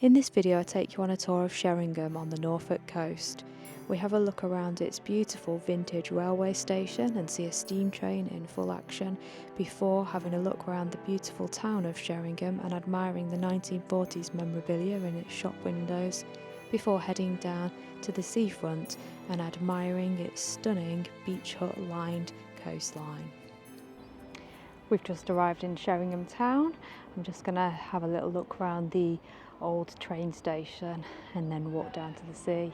In this video I take you on a tour of Sheringham on the Norfolk coast. We have a look around its beautiful vintage railway station and see a steam train in full action before having a look around the beautiful town of Sheringham and admiring the 1940s memorabilia in its shop windows before heading down to the seafront and admiring its stunning beach hut lined coastline. We've just arrived in Sheringham town. I'm just going to have a little look around the old train station and then walk down to the sea.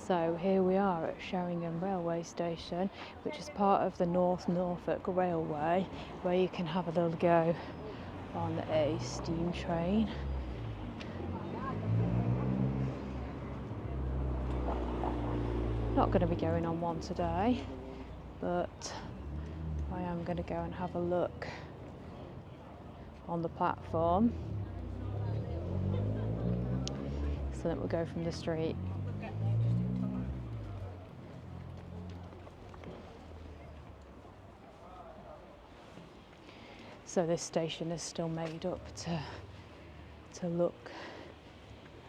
So here we are at Sheringham railway station, which is part of the North Norfolk Railway, where you can have a little go on a steam train. Not going to be going on one today, but I am going to go and have a look on the platform. So that we'll go from the street. So this station is still made up to look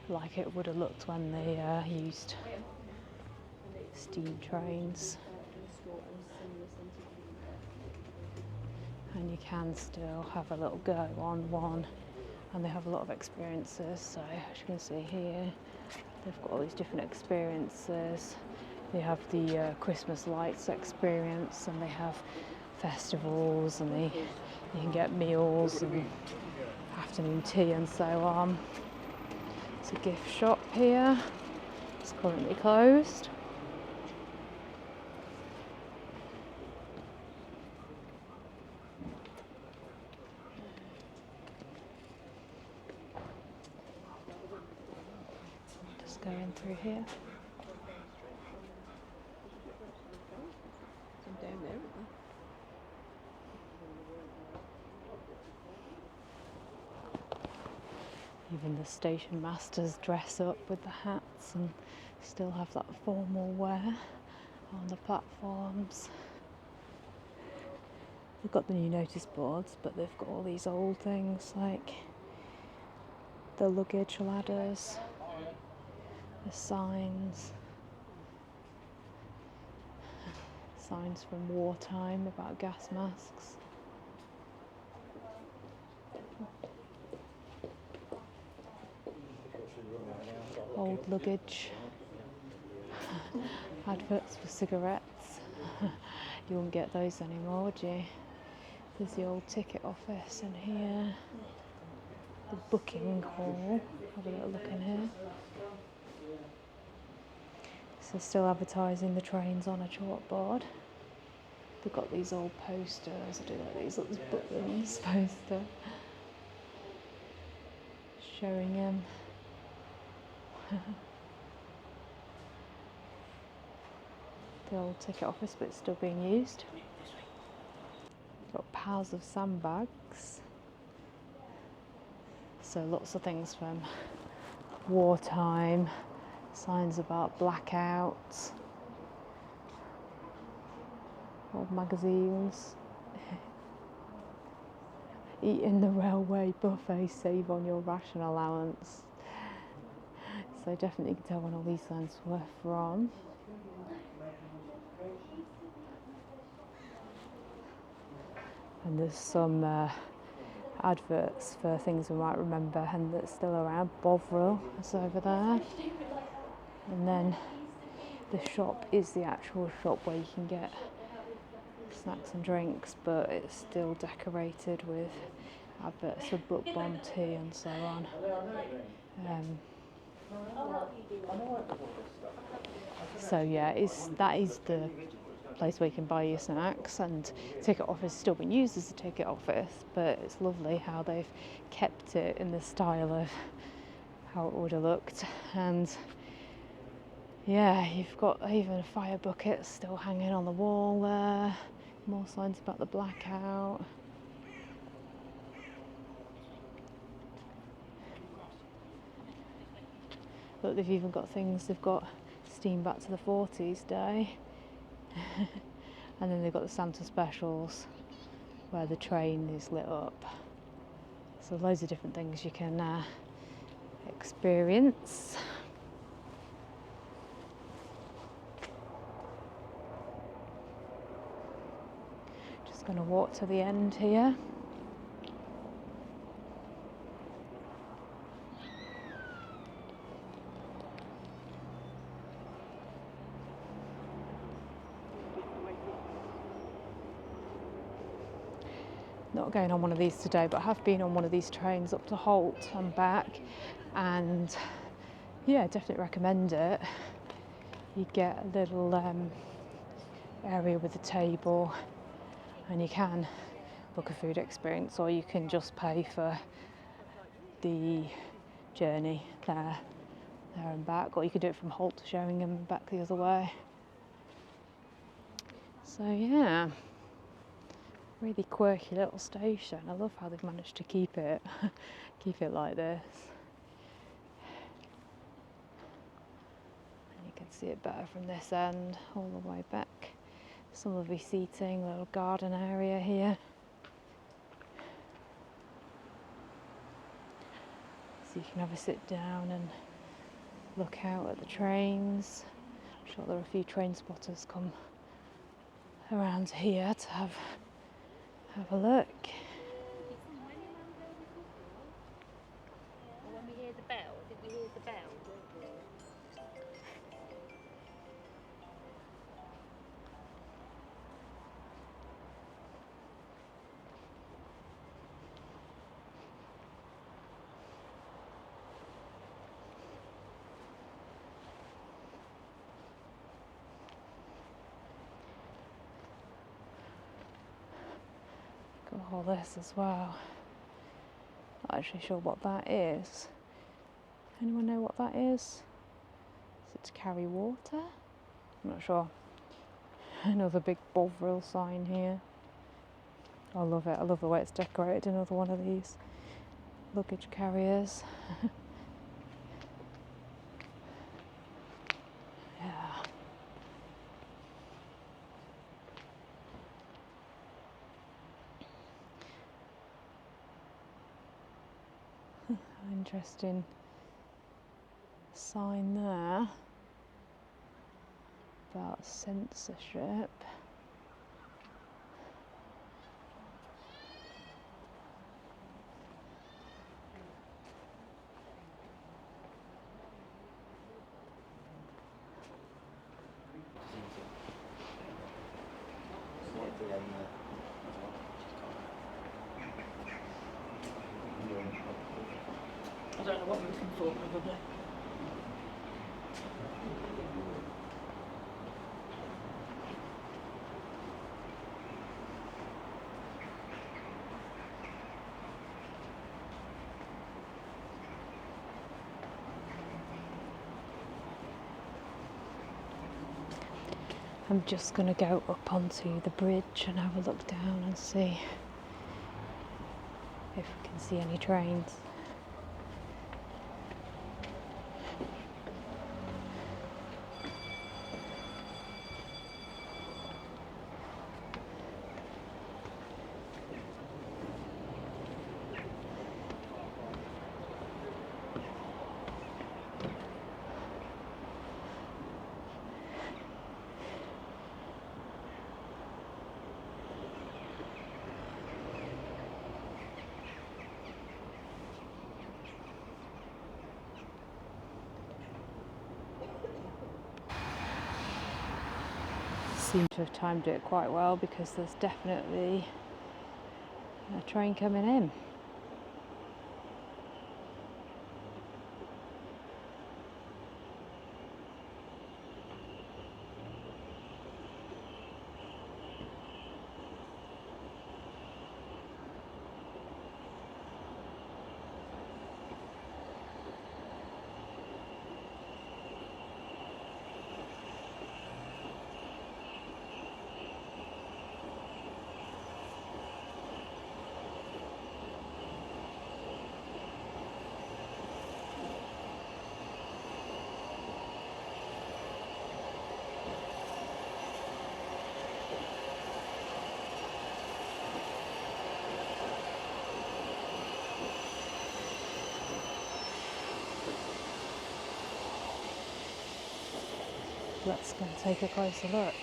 like it would have looked when they used steam trains. And you can still have a little go on one, and they have a lot of experiences. So as you can see here, they've got all these different experiences. They have the Christmas lights experience, and they have festivals, and you can get meals and afternoon tea and so on. It's a gift shop here. It's currently closed. Just going through here. Even the station masters dress up with the hats and still have that formal wear on the platforms. They've got the new notice boards, but they've got all these old things like the luggage ladders, the signs from Wartime about gas masks. Old luggage, adverts for cigarettes. You wouldn't get those anymore, would you? There's the old ticket office in here, the booking hall. Have a little look in here. So still advertising the trains on a chalkboard. They've got these old posters. I do like these little buttons poster. Sheringham. The old ticket office, but it's still being used. Got piles of sandbags. So lots of things from wartime, signs about blackouts, old magazines. Eat in the railway buffet, save on your ration allowance. So definitely you can tell when all these signs were from. And there's some adverts for things we might remember and that's still around. Bovril is over there. And then the shop is the actual shop where you can get snacks and drinks, but it's still decorated with adverts for book bomb tea and so on. So yeah, that is the place where you can buy your snacks, and ticket office is still being used as a ticket office, but it's lovely how they've kept it in the style of how it would have looked. And yeah, you've got even a fire bucket still hanging on the wall there. More signs about the blackout. Look, they've even got things, they've got steam back to the 40s day. And then they've got the Santa specials where the train is lit up. So loads of different things you can experience. Just going to walk to the end here. Not going on one of these today, but I have been on one of these trains up to Holt and back, and yeah, definitely recommend it. You get a little area with a table, and you can book a food experience, or you can just pay for the journey there and back, or you could do it from Holt to Sheringham and back the other way. So yeah, really quirky little station. I love how they've managed to keep it like this. And you can see it better from this end all the way back. Some lovely seating, little garden area here. So you can have a sit down and look out at the trains. I'm sure there are a few train spotters come around here to have a look. When we hear the bell, did we hear the bell? Got all this as well. Not actually sure what that is. Anyone know what that is? Is it to carry water? I'm not sure. Another big Bovril sign here. I love it. I love the way it's decorated. Another one of these luggage carriers. Yeah. Interesting sign there about censorship. I don't know what we're looking for, probably. I'm just going to go up onto the bridge and have a look down and see if we can see any trains. Seem to have timed it quite well because there's definitely a train coming in. Let's go and take a closer look.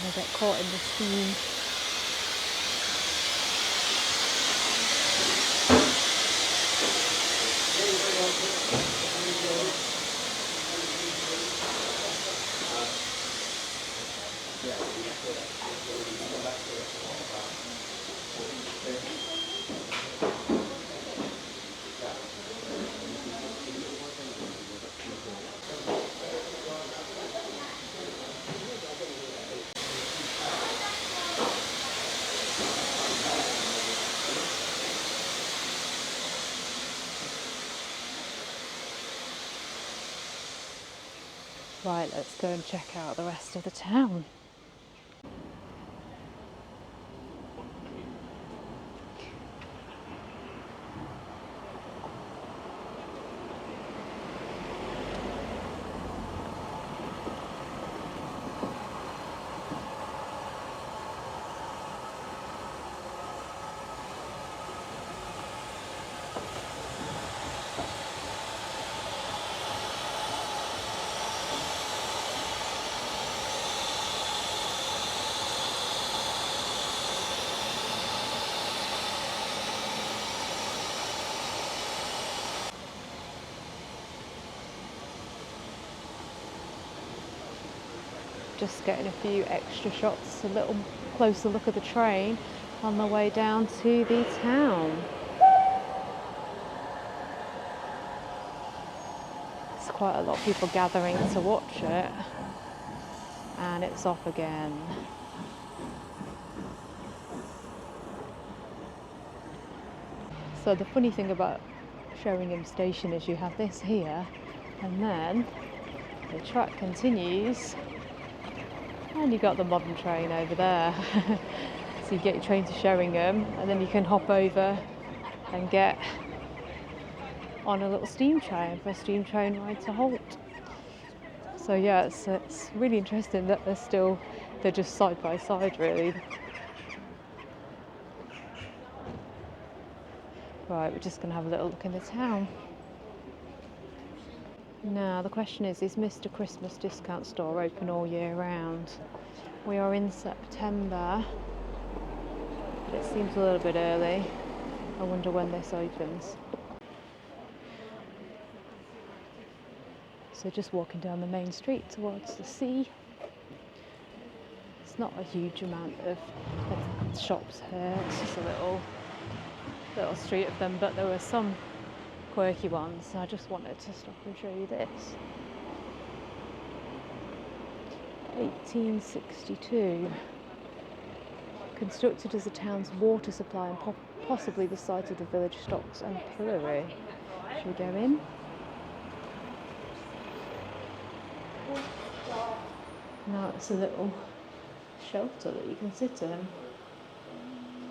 I get caught in the steam. Right, let's go and check out the rest of the town. Just getting a few extra shots, a little closer look at the train on the way down to the town. There's quite a lot of people gathering to watch it, and it's off again. So the funny thing about Sheringham station is you have this here, and then the track continues, and you've got the modern train over there. So you get your train to Sheringham, and then you can hop over and get on a little steam train for a steam train ride to Holt. So yeah, it's really interesting that they're just side by side really. Right, we're just going to have a little look in the town. Now the question is Mr. Christmas discount store open all year round? We are in September, but it seems a little bit early. I wonder when this opens. So just walking down the main street towards the sea. It's not a huge amount of shops here, it's just a little street of them, but there were some quirky ones, so I just wanted to stop and show you this. 1862. Constructed as the town's water supply and possibly the site of the village stocks and pillory. Should we go in? Now it's a little shelter that you can sit in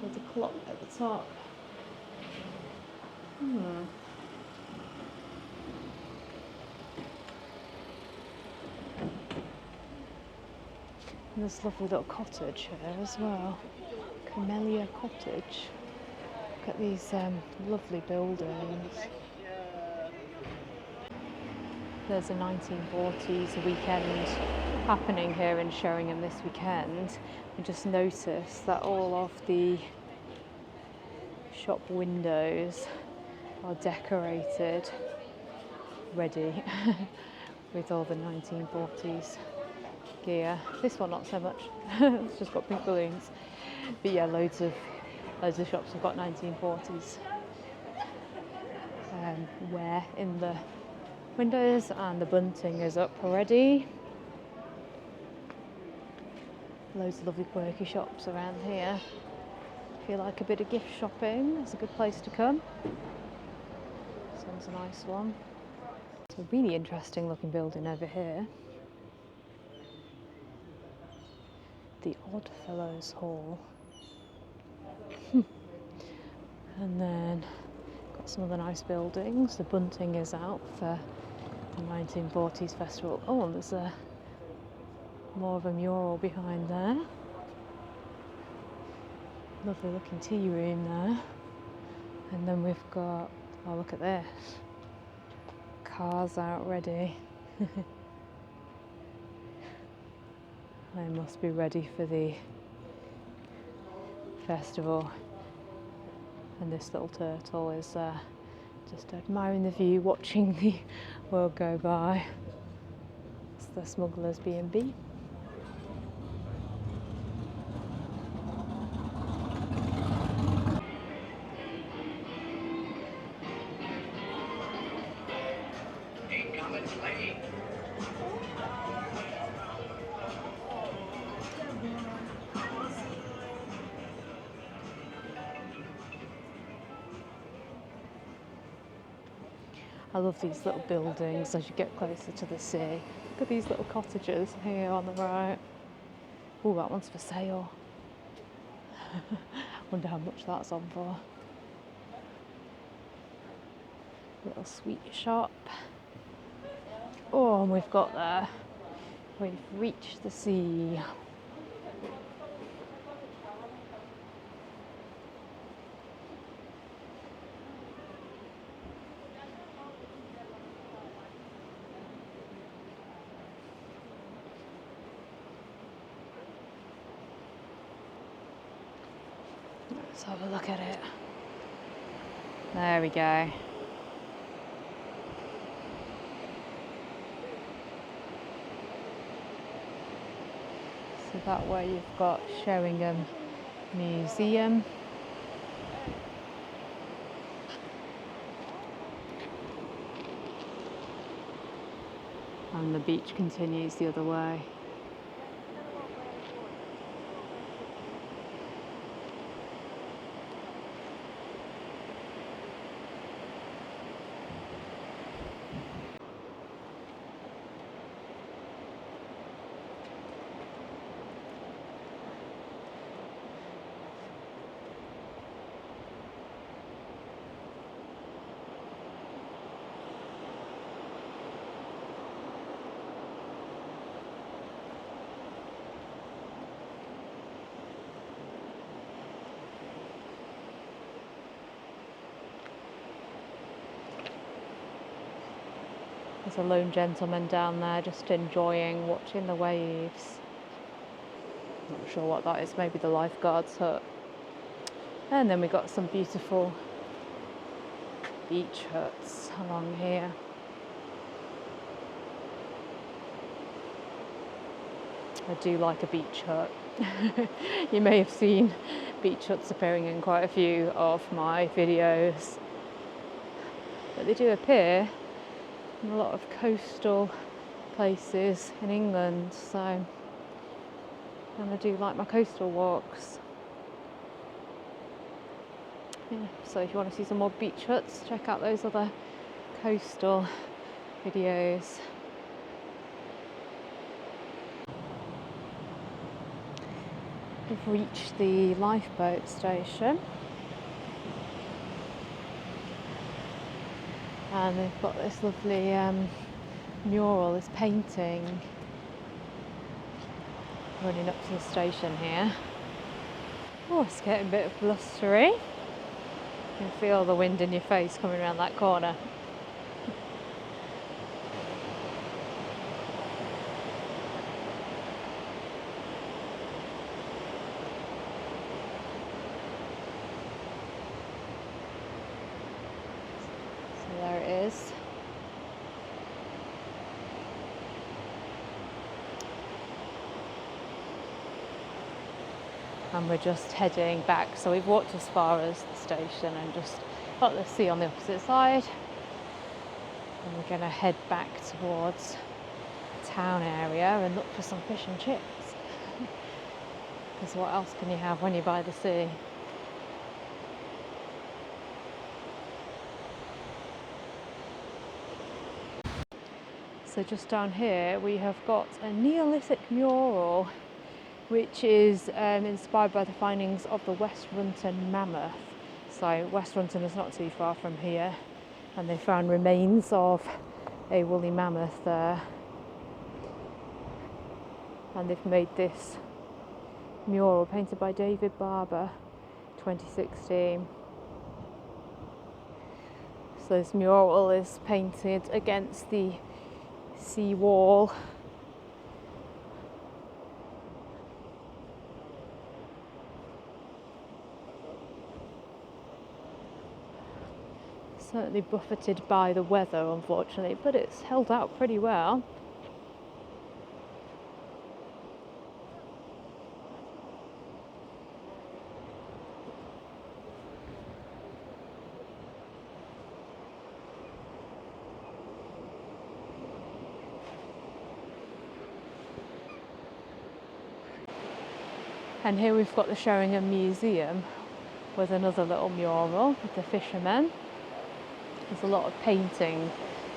with a clock at the top. And this lovely little cottage here as well. Camellia Cottage. Look at these lovely buildings. There's a 1940s weekend happening here in Sheringham this weekend. I just noticed that all of the shop windows are decorated, ready with all the 1940s gear. This one not so much. It's just got pink balloons. But yeah, loads of shops have got 1940s wear in the windows, and the bunting is up already. Loads of lovely quirky shops around here. If you like a bit of gift shopping, it's a good place to come. This one's a nice one. It's a really interesting looking building over here. The Oddfellows Hall. And then got some other nice buildings. The bunting is out for the 1940s festival. Oh, and there's more of a mural behind there. Lovely looking tea room there. And then we've got, oh look at this, cars out ready. They must be ready for the festival. And this little turtle is just admiring the view, watching the world go by. It's the smuggler's B&B. I love these little buildings as you get closer to the sea. Look at these little cottages here on the right. Oh, that one's for sale. Wonder how much that's on for. Little sweet shop. Oh, and we've got there. We've reached the sea. Let's have a look at it. There we go. So that way you've got Sheringham Museum. And the beach continues the other way. There's a lone gentleman down there just enjoying watching the waves. Not sure what that is, maybe the lifeguard's hut. And then we've got some beautiful beach huts along here. I do like a beach hut. You may have seen beach huts appearing in quite a few of my videos, but they do appear in a lot of coastal places in England, so and I do like my coastal walks. Yeah, so if you want to see some more beach huts, check out those other coastal videos. We've reached the lifeboat station. And they've got this lovely mural, this painting running up to the station here. Oh, it's getting a bit of blustery. You can feel the wind in your face coming around that corner. So there it is. And we're just heading back. So we've walked as far as the station and just got the sea on the opposite side. And we're going to head back towards the town area and look for some fish and chips. Because what else can you have when you're by the sea? So just down here we have got a Neolithic mural which is inspired by the findings of the West Runton mammoth. So West Runton is not too far from here, and they found remains of a woolly mammoth there, and they've made this mural painted by David Barber, 2016. So this mural is painted against the sea wall. Certainly buffeted by the weather, unfortunately, but it's held out pretty well. And here we've got the Sheringham Museum with another little mural with the fishermen. There's a lot of painting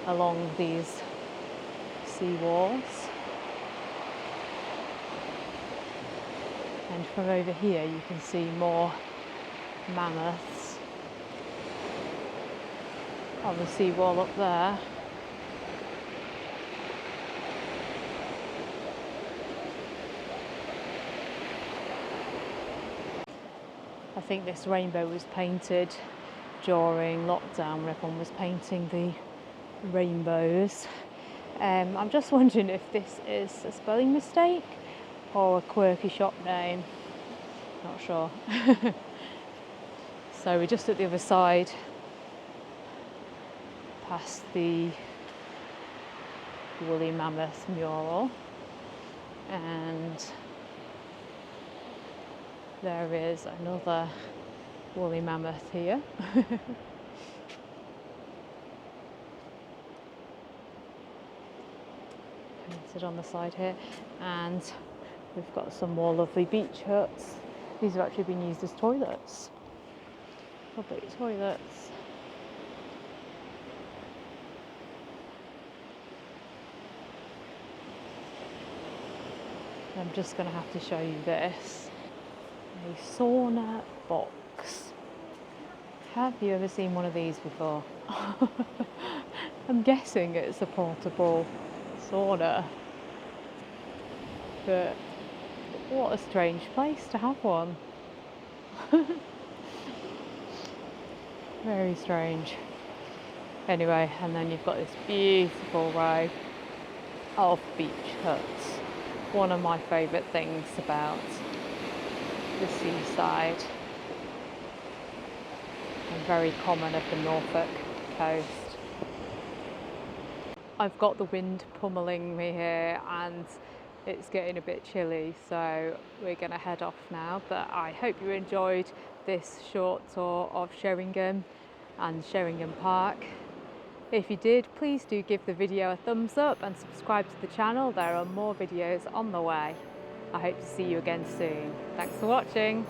along these sea walls. And from over here you can see more mammoths on the sea wall up there. I think this rainbow was painted during lockdown when everyone was painting the rainbows. I'm just wondering if this is a spelling mistake or a quirky shop name. Not sure. So we're just at the other side, past the woolly mammoth mural, and there is another woolly mammoth here. Painted on the side here, and we've got some more lovely beach huts. These have actually been used as toilets, public toilets. I'm just going to have to show you this. A sauna box. Have you ever seen one of these before? I'm guessing it's a portable sauna, but what a strange place to have one. Very strange. Anyway, and then you've got this beautiful row of beach huts. One of my favourite things about the seaside, and very common at the Norfolk coast. I've got the wind pummeling me here and it's getting a bit chilly, so we're going to head off now, but I hope you enjoyed this short tour of Sheringham and Sheringham Park. If you did, please do give the video a thumbs up and subscribe to the channel. There are more videos on the way. I hope to see you again soon. Thanks for watching.